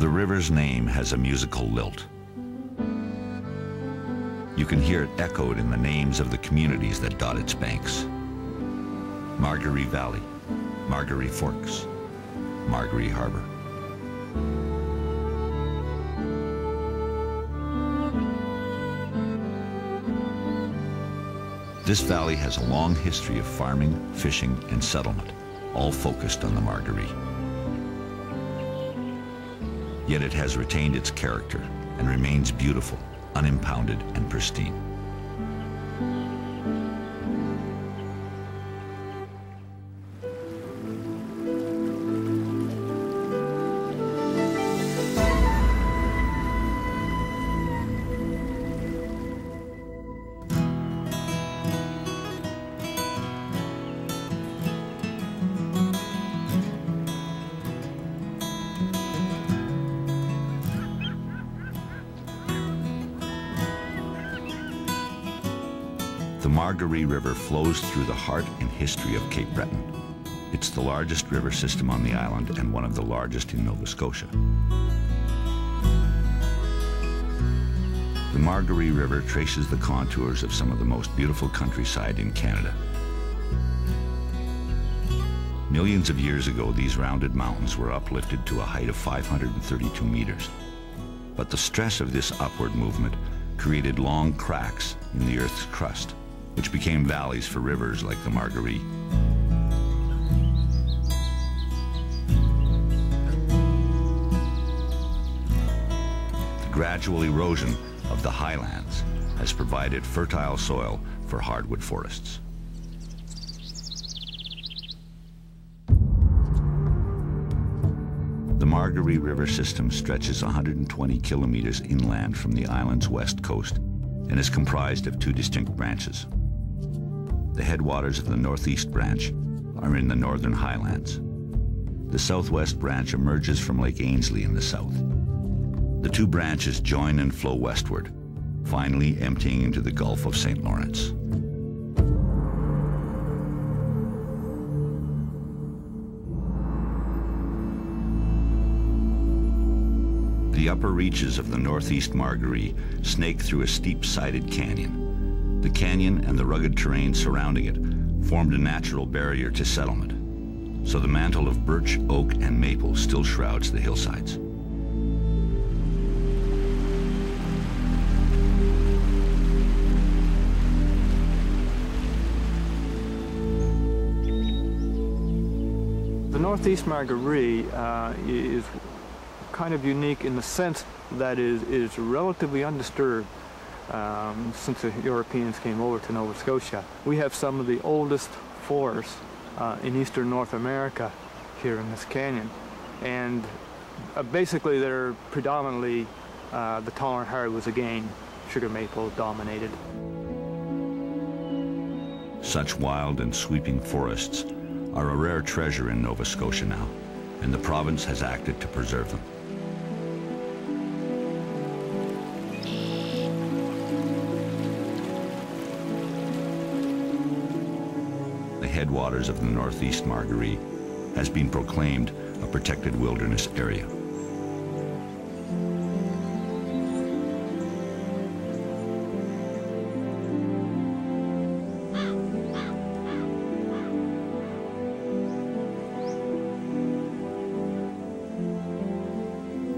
The river's name has a musical lilt. You can hear it echoed in the names of the communities that dot its banks. Margaree Valley, Margaree Forks, Margaree Harbor. This valley has a long history of farming, fishing, and settlement, all focused on the Margaree. Yet it has retained its character and remains beautiful, unimpounded, and pristine. The Margaree River flows through the heart and history of Cape Breton. It's the largest river system on the island and one of the largest in Nova Scotia. The Margaree River traces the contours of some of the most beautiful countryside in Canada. Millions of years ago, these rounded mountains were uplifted to a height of 532 meters. But the stress of this upward movement created long cracks in the Earth's crust, which became valleys for rivers like the Margaree. The gradual erosion of the highlands has provided fertile soil for hardwood forests. The Margaree River system stretches 120 kilometers inland from the island's west coast and is comprised of two distinct branches. The headwaters of the northeast branch are in the northern highlands. The southwest branch emerges from Lake Ainslie in the south. The two branches join and flow westward, finally emptying into the Gulf of St. Lawrence. The upper reaches of the northeast Margaree snake through a steep-sided canyon. The canyon and the rugged terrain surrounding it formed a natural barrier to settlement, so the mantle of birch, oak, and maple still shrouds the hillsides. The northeast Margaree is kind of unique in the sense that it is relatively undisturbed. Since the Europeans came over to Nova Scotia. We have some of the oldest forests in eastern North America here in this canyon. And basically they're predominantly the taller hardwoods, again, sugar maple dominated. Such wild and sweeping forests are a rare treasure in Nova Scotia now, and the province has acted to preserve them. The headwaters of the northeast Margaree has been proclaimed a protected wilderness area.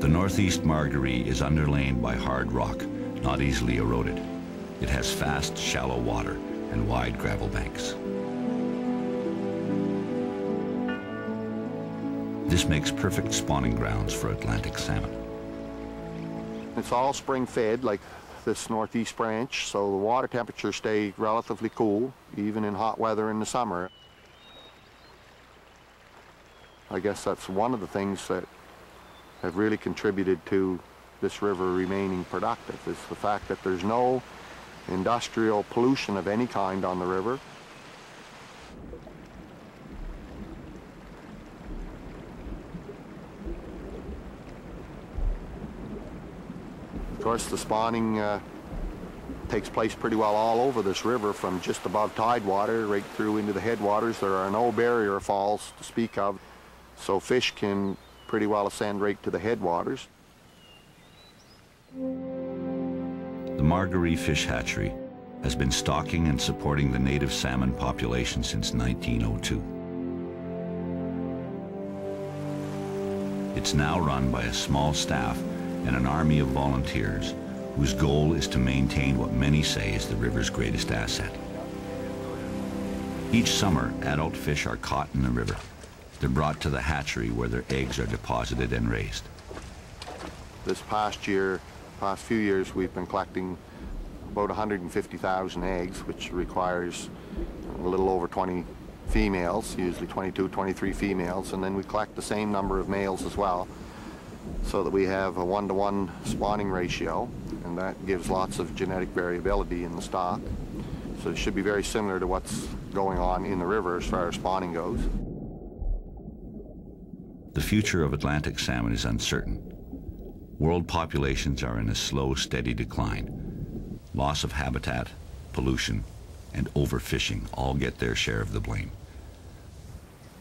The northeast Margaree is underlain by hard rock, not easily eroded. It has fast, shallow water and wide gravel banks. This makes perfect spawning grounds for Atlantic salmon. It's all spring fed, like this northeast branch, so the water temperatures stay relatively cool, even in hot weather in the summer. I guess that's one of the things that have really contributed to this river remaining productive, is the fact that there's no industrial pollution of any kind on the river. Of course, the spawning takes place pretty well all over this river, from just above tidewater right through into the headwaters. There are no barrier falls to speak of, so fish can pretty well ascend right to the headwaters. The Margaree Fish Hatchery has been stocking and supporting the native salmon population since 1902. It's now run by a small staff and an army of volunteers whose goal is to maintain what many say is the river's greatest asset. Each summer, adult fish are caught in the river. They're brought to the hatchery where their eggs are deposited and raised. This past few years, we've been collecting about 150,000 eggs, which requires a little over 20 females, usually 22, 23 females, and then we collect the same number of males as well, so that we have a 1-to-1 spawning ratio, and that gives lots of genetic variability in the stock. So it should be very similar to what's going on in the river as far as spawning goes. The future of Atlantic salmon is uncertain. World populations are in a slow, steady decline. Loss of habitat, pollution, and overfishing all get their share of the blame.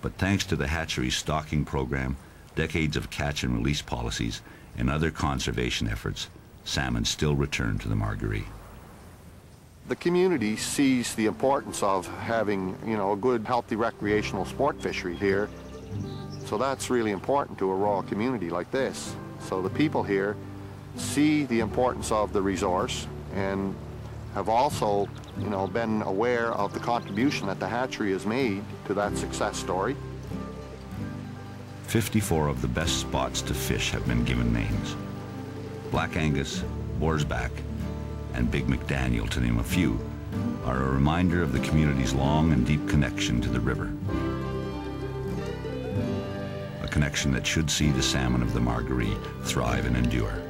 But thanks to the hatchery's stocking program, decades of catch and release policies, and other conservation efforts, salmon still return to the Margaree. The community sees the importance of having, a good, healthy recreational sport fishery here. So that's really important to a rural community like this. So the people here see the importance of the resource and have also, been aware of the contribution that the hatchery has made to that success story. 54 of the best spots to fish have been given names. Black Angus, Boarsback, and Big McDaniel, to name a few, are a reminder of the community's long and deep connection to the river. A connection that should see the salmon of the Margaree thrive and endure.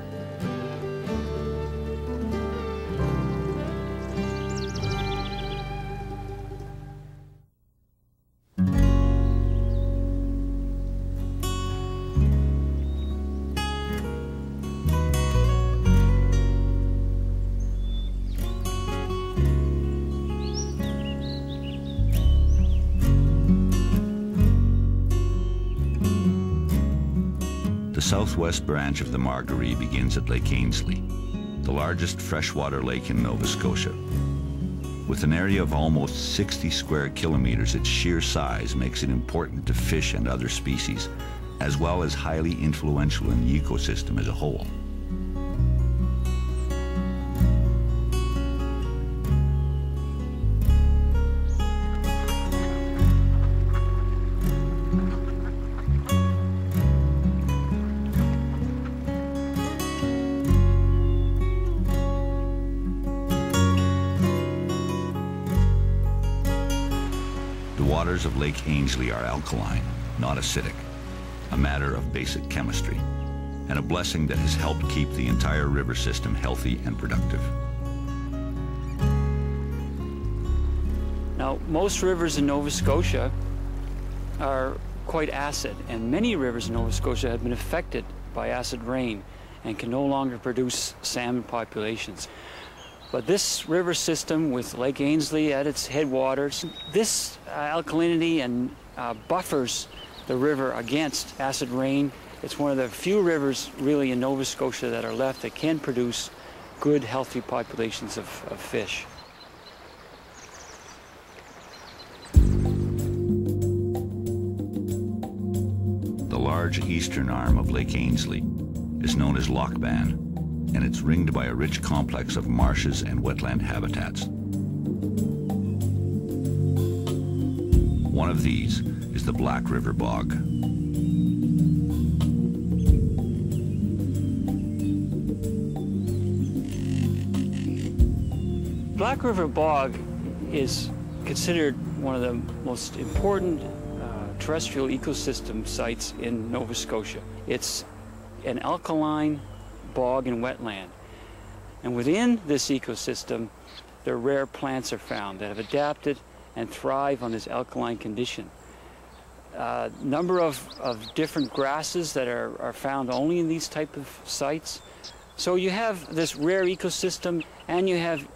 The southwest branch of the Margaree begins at Lake Ainslie, the largest freshwater lake in Nova Scotia. With an area of almost 60 square kilometers, its sheer size makes it important to fish and other species, as well as highly influential in the ecosystem as a whole. The waters of Lake Ainslie are alkaline, not acidic, a matter of basic chemistry, and a blessing that has helped keep the entire river system healthy and productive. Now, most rivers in Nova Scotia are quite acid, and many rivers in Nova Scotia have been affected by acid rain and can no longer produce salmon populations. But this river system with Lake Ainslie at its headwaters, this alkalinity and buffers the river against acid rain. It's one of the few rivers really in Nova Scotia that are left that can produce good, healthy populations of fish. The large eastern arm of Lake Ainslie is known as Lochban, and it's ringed by a rich complex of marshes and wetland habitats. One of these is the Black River Bog. Black River Bog is considered one of the most important terrestrial ecosystem sites in Nova Scotia. It's an alkaline bog and wetland. And within this ecosystem, there rare plants are found that have adapted and thrive on this alkaline condition. Number of different grasses that are found only in these type of sites. So you have this rare ecosystem, and you have